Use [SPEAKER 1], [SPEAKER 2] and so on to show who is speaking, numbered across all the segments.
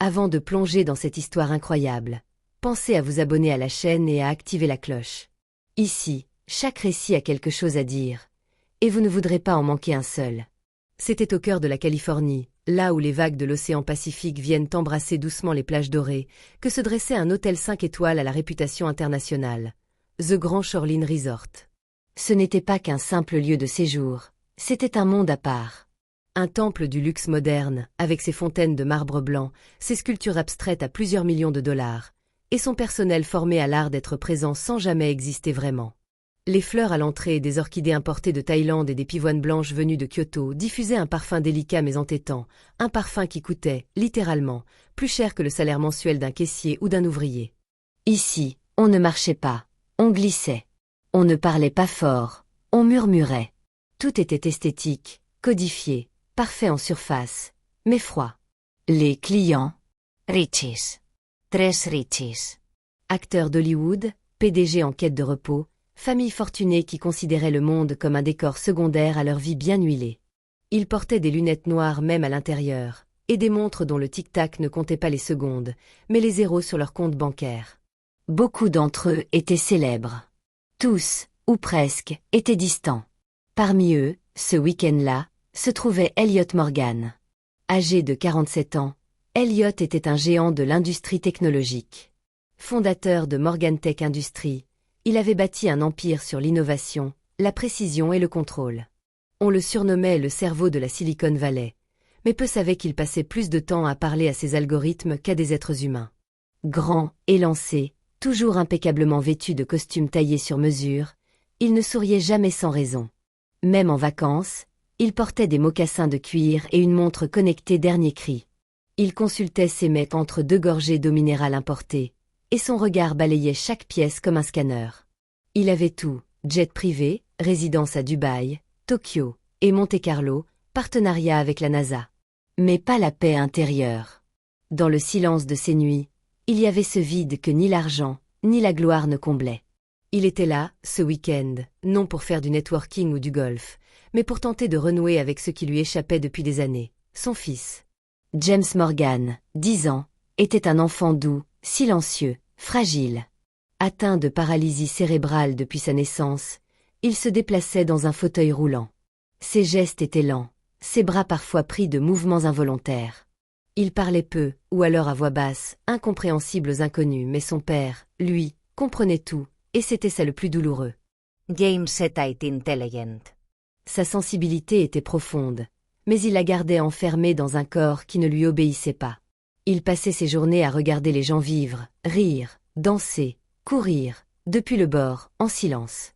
[SPEAKER 1] Avant de plonger dans cette histoire incroyable, pensez à vous abonner à la chaîne et à activer la cloche. Ici, chaque récit a quelque chose à dire, et vous ne voudrez pas en manquer un seul. C'était au cœur de la Californie, là où les vagues de l'océan Pacifique viennent embrasser doucement les plages dorées, que se dressait un hôtel 5 étoiles à la réputation internationale, The Grand Shoreline Resort. Ce n'était pas qu'un simple lieu de séjour, c'était un monde à part. Un temple du luxe moderne, avec ses fontaines de marbre blanc, ses sculptures abstraites à plusieurs millions de dollars, et son personnel formé à l'art d'être présent sans jamais exister vraiment. Les fleurs à l'entrée, des orchidées importées de Thaïlande et des pivoines blanches venues de Kyoto diffusaient un parfum délicat mais entêtant, un parfum qui coûtait, littéralement, plus cher que le salaire mensuel d'un caissier ou d'un ouvrier. Ici, on ne marchait pas, on glissait. On ne parlait pas fort, on murmurait. Tout était esthétique, codifié, parfait en surface, mais froid. Les clients, riches. Tres riches. Acteurs d'Hollywood, PDG en quête de repos, familles fortunées qui considéraient le monde comme un décor secondaire à leur vie bien huilée. Ils portaient des lunettes noires même à l'intérieur, et des montres dont le tic-tac ne comptait pas les secondes, mais les zéros sur leur compte bancaire. Beaucoup d'entre eux étaient célèbres. Tous, ou presque, étaient distants. Parmi eux, ce week-end-là, se trouvait Elliot Morgan. Âgé de 47 ans, Elliot était un géant de l'industrie technologique. Fondateur de Morgan Tech Industries, il avait bâti un empire sur l'innovation, la précision et le contrôle. On le surnommait le cerveau de la Silicon Valley, mais peu savaient qu'il passait plus de temps à parler à ses algorithmes qu'à des êtres humains. Grand, élancé, toujours impeccablement vêtu de costumes taillés sur mesure, il ne souriait jamais sans raison. Même en vacances, il portait des mocassins de cuir et une montre connectée dernier cri. Il consultait ses mecs entre deux gorgées d'eau minérale importée, et son regard balayait chaque pièce comme un scanner. Il avait tout, jet privé, résidence à Dubaï, Tokyo et Monte-Carlo, partenariat avec la NASA. Mais pas la paix intérieure. Dans le silence de ces nuits, il y avait ce vide que ni l'argent, ni la gloire ne comblaient. Il était là, ce week-end, non pour faire du networking ou du golf, mais pour tenter de renouer avec ce qui lui échappait depuis des années, son fils. James Morgan, 10 ans, était un enfant doux, silencieux, fragile. Atteint de paralysie cérébrale depuis sa naissance, il se déplaçait dans un fauteuil roulant. Ses gestes étaient lents, ses bras parfois pris de mouvements involontaires. Il parlait peu, ou alors à voix basse, incompréhensible aux inconnus, mais son père, lui, comprenait tout, et c'était ça le plus douloureux.
[SPEAKER 2] James était intelligent.
[SPEAKER 1] Sa sensibilité était profonde, mais il la gardait enfermée dans un corps qui ne lui obéissait pas. Il passait ses journées à regarder les gens vivre, rire, danser, courir, depuis le bord, en silence.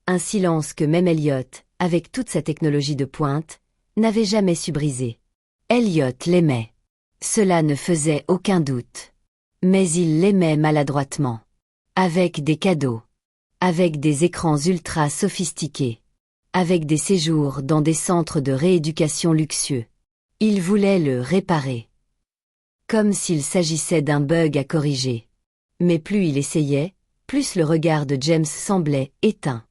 [SPEAKER 1] Un silence que même Elliot, avec toute sa technologie de pointe, n'avait jamais su briser. Elliot l'aimait. Cela ne faisait aucun doute. Mais il l'aimait maladroitement. Avec des cadeaux. Avec des écrans ultra sophistiqués. Avec des séjours dans des centres de rééducation luxueux. Il voulait le réparer. Comme s'il s'agissait d'un bug à corriger. Mais plus il essayait, plus le regard de James semblait éteint.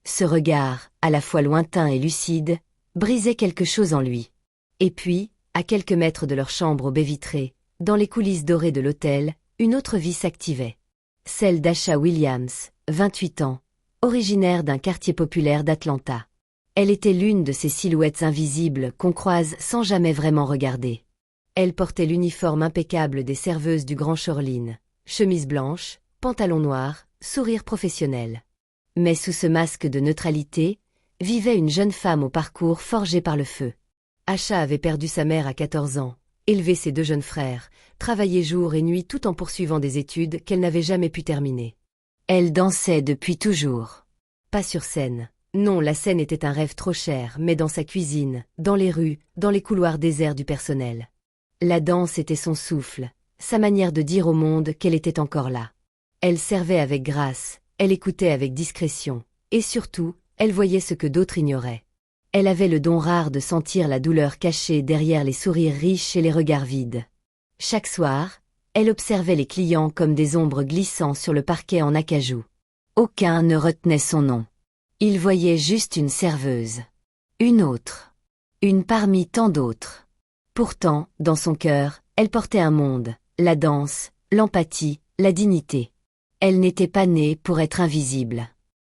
[SPEAKER 1] Ce regard, à la fois lointain et lucide, brisait quelque chose en lui. Et puis, à quelques mètres de leur chambre aux baies vitrées, dans les coulisses dorées de l'hôtel, une autre vie s'activait. Celle d'Asha Williams, 28 ans, originaire d'un quartier populaire d'Atlanta. Elle était l'une de ces silhouettes invisibles qu'on croise sans jamais vraiment regarder. Elle portait l'uniforme impeccable des serveuses du Grand Shoreline, chemise blanche, pantalon noir, sourire professionnel. Mais sous ce masque de neutralité, vivait une jeune femme au parcours forgé par le feu. Asha avait perdu sa mère à 14 ans, élevé ses 2 jeunes frères, travaillé jour et nuit tout en poursuivant des études qu'elle n'avait jamais pu terminer. Elle dansait depuis toujours. Pas sur scène. Non, la scène était un rêve trop cher, mais dans sa cuisine, dans les rues, dans les couloirs déserts du personnel. La danse était son souffle, sa manière de dire au monde qu'elle était encore là. Elle servait avec grâce, elle écoutait avec discrétion, et surtout, elle voyait ce que d'autres ignoraient. Elle avait le don rare de sentir la douleur cachée derrière les sourires riches et les regards vides. Chaque soir, elle observait les clients comme des ombres glissant sur le parquet en acajou. Aucun ne retenait son nom. Il voyait juste une serveuse. Une autre. Une parmi tant d'autres. Pourtant, dans son cœur, elle portait un monde, La danse, l'empathie, la dignité. Elle n'était pas née pour être invisible.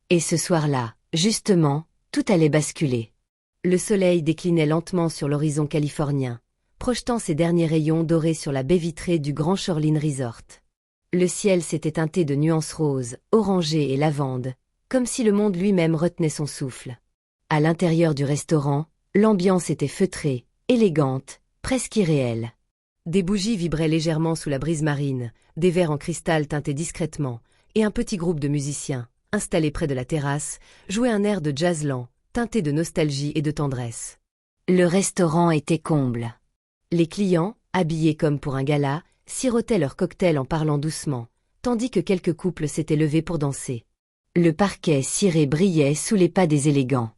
[SPEAKER 1] Et ce soir-là, justement, tout allait basculer. Le soleil déclinait lentement sur l'horizon californien, projetant ses derniers rayons dorés sur la baie vitrée du Grand Shoreline Resort. Le ciel s'était teinté de nuances roses, orangées et lavandes, comme si le monde lui-même retenait son souffle. À l'intérieur du restaurant, l'ambiance était feutrée, élégante, presque irréelle. Des bougies vibraient légèrement sous la brise marine, des verres en cristal tintaient discrètement, et un petit groupe de musiciens, installé près de la terrasse, jouait un air de jazz lent, teinté de nostalgie et de tendresse. Le restaurant était comble. Les clients, habillés comme pour un gala, sirotaient leurs cocktails en parlant doucement, tandis que quelques couples s'étaient levés pour danser. Le parquet ciré brillait sous les pas des élégants.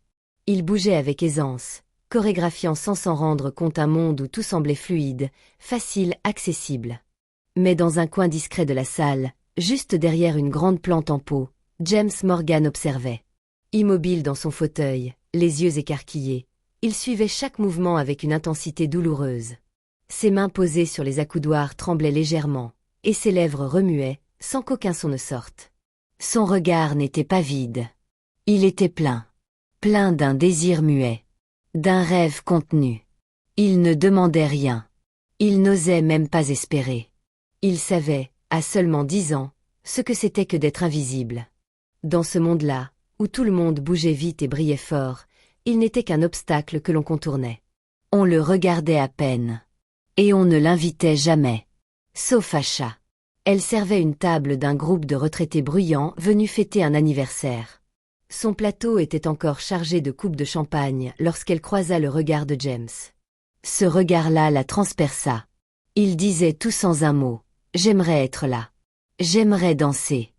[SPEAKER 1] Ils bougeaient avec aisance, chorégraphiant sans s'en rendre compte un monde où tout semblait fluide, facile, accessible. Mais dans un coin discret de la salle, juste derrière une grande plante en pot, James Morgan observait. Immobile dans son fauteuil, les yeux écarquillés, il suivait chaque mouvement avec une intensité douloureuse. Ses mains posées sur les accoudoirs tremblaient légèrement, et ses lèvres remuaient, sans qu'aucun son ne sorte. Son regard n'était pas vide. Il était plein. Plein d'un désir muet. D'un rêve contenu. Il ne demandait rien. Il n'osait même pas espérer. Il savait, à seulement 10 ans, ce que c'était que d'être invisible. Dans ce monde-là, où tout le monde bougeait vite et brillait fort, il n'était qu'un obstacle que l'on contournait. On le regardait à peine. Et on ne l'invitait jamais. Sauf Asha. Elle servait une table d'un groupe de retraités bruyants venus fêter un anniversaire. Son plateau était encore chargé de coupes de champagne lorsqu'elle croisa le regard de James. Ce regard-là la transperça. Il disait tout sans un mot, « J'aimerais être là. J'aimerais danser.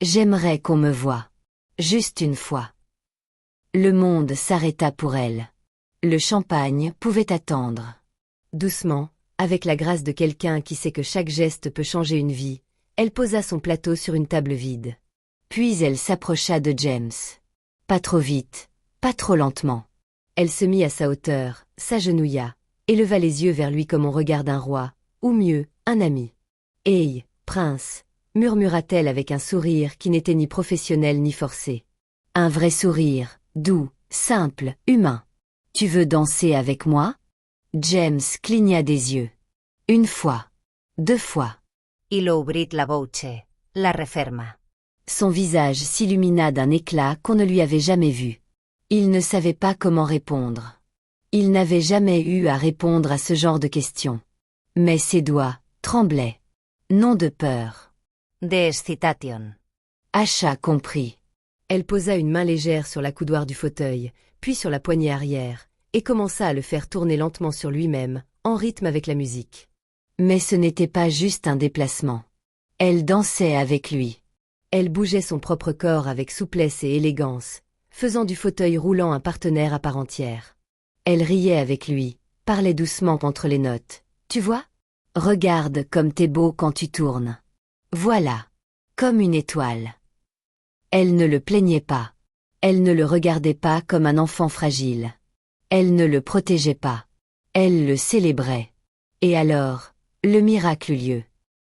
[SPEAKER 1] J'aimerais qu'on me voie. Juste une fois. » Le monde s'arrêta pour elle. Le champagne pouvait attendre. Doucement, avec la grâce de quelqu'un qui sait que chaque geste peut changer une vie, elle posa son plateau sur une table vide. Puis elle s'approcha de James. Pas trop vite, pas trop lentement. Elle se mit à sa hauteur, s'agenouilla, et leva les yeux vers lui comme on regarde un roi, ou mieux, un ami. « Hey, prince !» murmura-t-elle avec un sourire qui n'était ni professionnel ni forcé. Un vrai sourire, doux, simple, humain. « Tu veux danser avec moi ?» James cligna des yeux. Une fois. 2 fois.
[SPEAKER 2] Il obrit la voce, la referma.
[SPEAKER 1] Son visage s'illumina d'un éclat qu'on ne lui avait jamais vu. Il ne savait pas comment répondre. Il n'avait jamais eu à répondre à ce genre de questions. Mais ses doigts tremblaient. Non de peur.
[SPEAKER 2] De excitation.
[SPEAKER 1] Asha comprit. Elle posa une main légère sur l'accoudoir du fauteuil, puis sur la poignée arrière, et commença à le faire tourner lentement sur lui-même, en rythme avec la musique. Mais ce n'était pas juste un déplacement. Elle dansait avec lui. Elle bougeait son propre corps avec souplesse et élégance, faisant du fauteuil roulant un partenaire à part entière. Elle riait avec lui, parlait doucement entre les notes. « Tu vois ? Regarde comme t'es beau quand tu tournes. Voilà. Comme une étoile. » Elle ne le plaignait pas. Elle ne le regardait pas comme un enfant fragile. Elle ne le protégeait pas. Elle le célébrait. Et alors, le miracle eut lieu.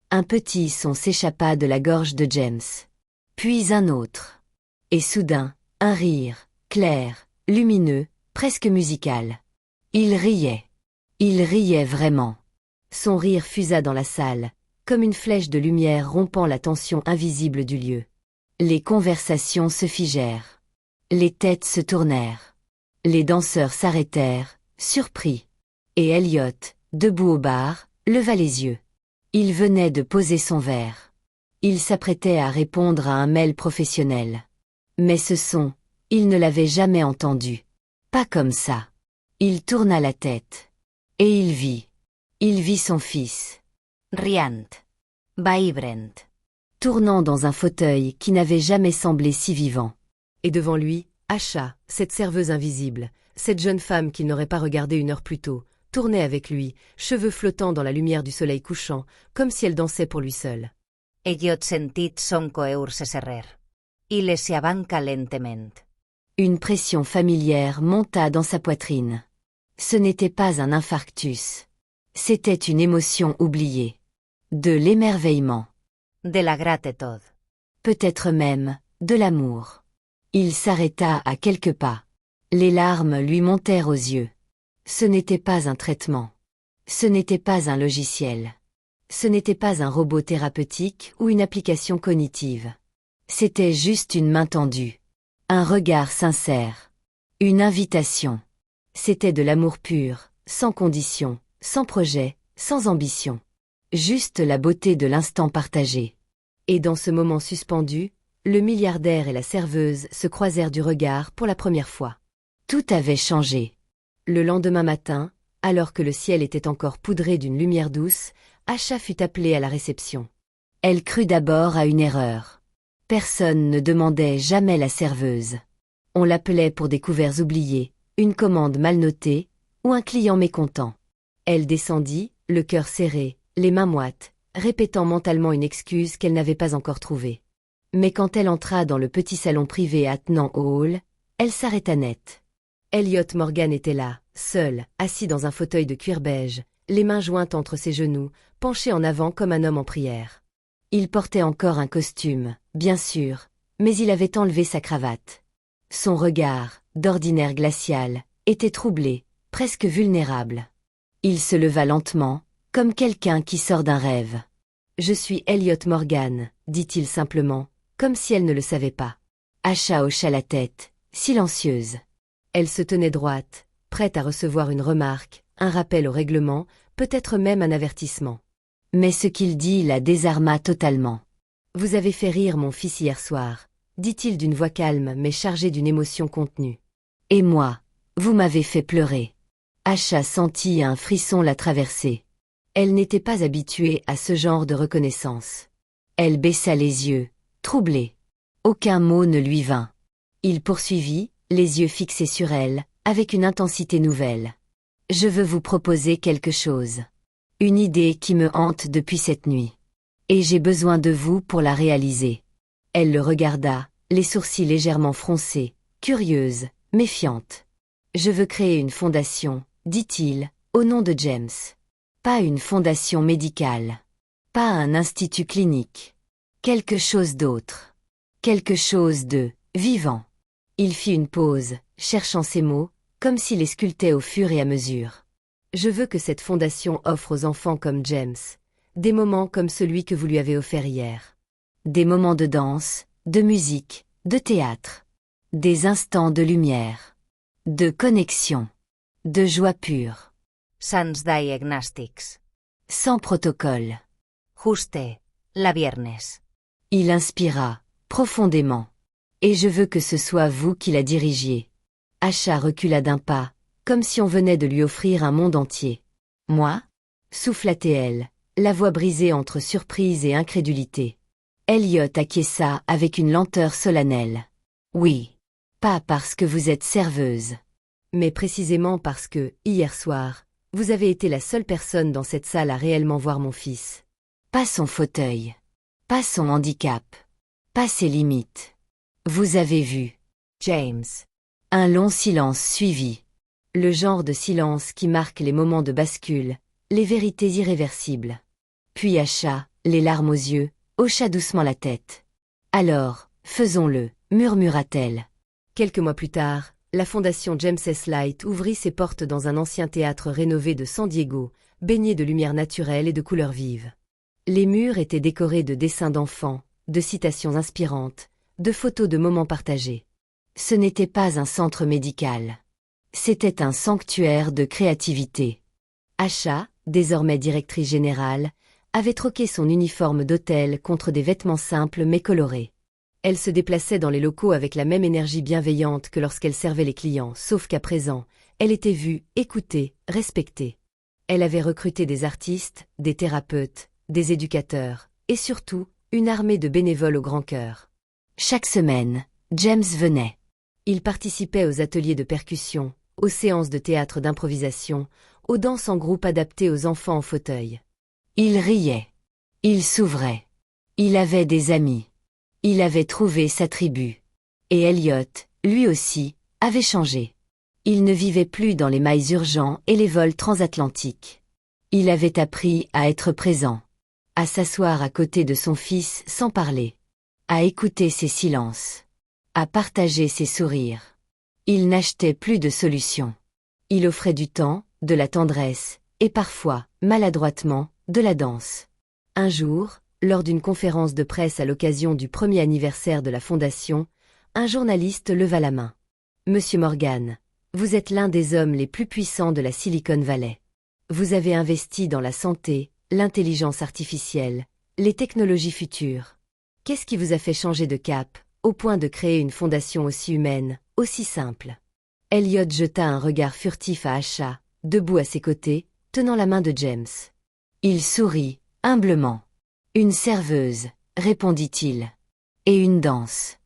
[SPEAKER 1] Un petit son s'échappa de la gorge de James. Puis un autre. Et soudain, un rire, clair, lumineux, presque musical. Il riait. Il riait vraiment. Son rire fusa dans la salle, comme une flèche de lumière rompant la tension invisible du lieu. Les conversations se figèrent. Les têtes se tournèrent. Les danseurs s'arrêtèrent, surpris. Et Elliot, debout au bar, leva les yeux. Il venait de poser son verre. Il s'apprêtait à répondre à un mail professionnel. Mais ce son, il ne l'avait jamais entendu. Pas comme ça. Il tourna la tête. Et il vit. Il vit son fils.
[SPEAKER 2] Riant. Vibrant.
[SPEAKER 1] Tournant dans un fauteuil qui n'avait jamais semblé si vivant. Et devant lui, Asha, cette serveuse invisible, cette jeune femme qu'il n'aurait pas regardée 1 heure plus tôt, tournait avec lui, cheveux flottants dans la lumière du soleil couchant, comme si elle dansait pour lui seule.
[SPEAKER 2] Elliot sentit son coeur se serrer. Il se abanca lentement.
[SPEAKER 1] Une pression familière monta dans sa poitrine. Ce n'était pas un infarctus. C'était une émotion oubliée. de l'émerveillement,
[SPEAKER 2] de la gratitud.
[SPEAKER 1] peut-être même de l'amour. Il s'arrêta à quelques pas. Les larmes lui montèrent aux yeux. Ce n'était pas un traitement. Ce n'était pas un logiciel. Ce n'était pas un robot thérapeutique ou une application cognitive. C'était juste une main tendue. Un regard sincère. Une invitation. C'était de l'amour pur, sans condition, sans projet, sans ambition. Juste la beauté de l'instant partagé. Et dans ce moment suspendu, le milliardaire et la serveuse se croisèrent du regard pour la première fois. Tout avait changé. Le lendemain matin, alors que le ciel était encore poudré d'une lumière douce, Asha fut appelée à la réception. Elle crut d'abord à une erreur. Personne ne demandait jamais la serveuse. On l'appelait pour des couverts oubliés, une commande mal notée, ou un client mécontent. Elle descendit, le cœur serré, les mains moites, répétant mentalement une excuse qu'elle n'avait pas encore trouvée. Mais quand elle entra dans le petit salon privé attenant au hall, elle s'arrêta net. Elliot Morgan était là, seul, assis dans un fauteuil de cuir beige, les mains jointes entre ses genoux, penché en avant comme un homme en prière. Il portait encore un costume, bien sûr, mais il avait enlevé sa cravate. Son regard, d'ordinaire glacial, était troublé, presque vulnérable. Il se leva lentement, comme quelqu'un qui sort d'un rêve. « Je suis Elliot Morgan », dit-il simplement, comme si elle ne le savait pas. Asha hocha la tête, silencieuse. Elle se tenait droite, prête à recevoir une remarque, un rappel au règlement, peut-être même un avertissement. Mais ce qu'il dit la désarma totalement. « Vous avez fait rire mon fils hier soir », dit-il d'une voix calme mais chargée d'une émotion contenue. « Et moi, vous m'avez fait pleurer. » Asha sentit un frisson la traverser. Elle n'était pas habituée à ce genre de reconnaissance. Elle baissa les yeux, troublée. Aucun mot ne lui vint. Il poursuivit, les yeux fixés sur elle, avec une intensité nouvelle. « Je veux vous proposer quelque chose. Une idée qui me hante depuis cette nuit. Et j'ai besoin de vous pour la réaliser. » Elle le regarda, les sourcils légèrement froncés, curieuse, méfiante. « Je veux créer une fondation, » dit-il, au nom de James. Pas une fondation médicale. Pas un institut clinique. Quelque chose d'autre. Quelque chose de vivant. Il fit une pause, cherchant ses mots, comme s'il les sculptait au fur et à mesure. Je veux que cette fondation offre aux enfants comme James des moments comme celui que vous lui avez offert hier. Des moments de danse, de musique, de théâtre. Des instants de lumière. De connexion. De joie pure.
[SPEAKER 2] Sans diagnostics.
[SPEAKER 1] Sans protocole.
[SPEAKER 2] Juste, la viernes.
[SPEAKER 1] Il inspira, profondément. Et je veux que ce soit vous qui la dirigiez. Asha recula d'un pas, comme si on venait de lui offrir un monde entier. Moi ? Souffla-t-elle, la voix brisée entre surprise et incrédulité. Elliot acquiesça avec une lenteur solennelle. Oui. Pas parce que vous êtes serveuse. Mais précisément parce que, hier soir, vous avez été la seule personne dans cette salle à réellement voir mon fils. Pas son fauteuil. Pas son handicap. Pas ses limites. Vous avez vu. James. Un long silence suivit. Le genre de silence qui marque les moments de bascule, les vérités irréversibles. Puis Asha, les larmes aux yeux, hocha doucement la tête. Alors, faisons-le, murmura-t-elle. Quelques mois plus tard, la fondation James S. Light ouvrit ses portes dans un ancien théâtre rénové de San Diego, baigné de lumière naturelle et de couleurs vives. Les murs étaient décorés de dessins d'enfants, de citations inspirantes, de photos de moments partagés. Ce n'était pas un centre médical. C'était un sanctuaire de créativité. Asha, désormais directrice générale, avait troqué son uniforme d'hôtel contre des vêtements simples mais colorés. Elle se déplaçait dans les locaux avec la même énergie bienveillante que lorsqu'elle servait les clients, sauf qu'à présent, elle était vue, écoutée, respectée. Elle avait recruté des artistes, des thérapeutes, des éducateurs, et surtout, une armée de bénévoles au grand cœur. Chaque semaine, James venait. Il participait aux ateliers de percussion, aux séances de théâtre d'improvisation, aux danses en groupe adaptées aux enfants en fauteuil. Il riait. Il s'ouvrait. Il avait des amis. Il avait trouvé sa tribu. Et Elliot, lui aussi, avait changé. Il ne vivait plus dans les mails urgents et les vols transatlantiques. Il avait appris à être présent. à s'asseoir à côté de son fils sans parler, à écouter ses silences, à partager ses sourires. Il n'achetait plus de solutions. Il offrait du temps, de la tendresse, et parfois, maladroitement, de la danse. Un jour, lors d'une conférence de presse à l'occasion du premier anniversaire de la Fondation, un journaliste leva la main. Monsieur Morgan, vous êtes l'un des hommes les plus puissants de la Silicon Valley. Vous avez investi dans la santé, l'intelligence artificielle, les technologies futures. Qu'est-ce qui vous a fait changer de cap, au point de créer une fondation aussi humaine, aussi simple? Elliot jeta un regard furtif à Asha, debout à ses côtés, tenant la main de James. Il sourit, humblement. Une serveuse, répondit-il. Et une danse.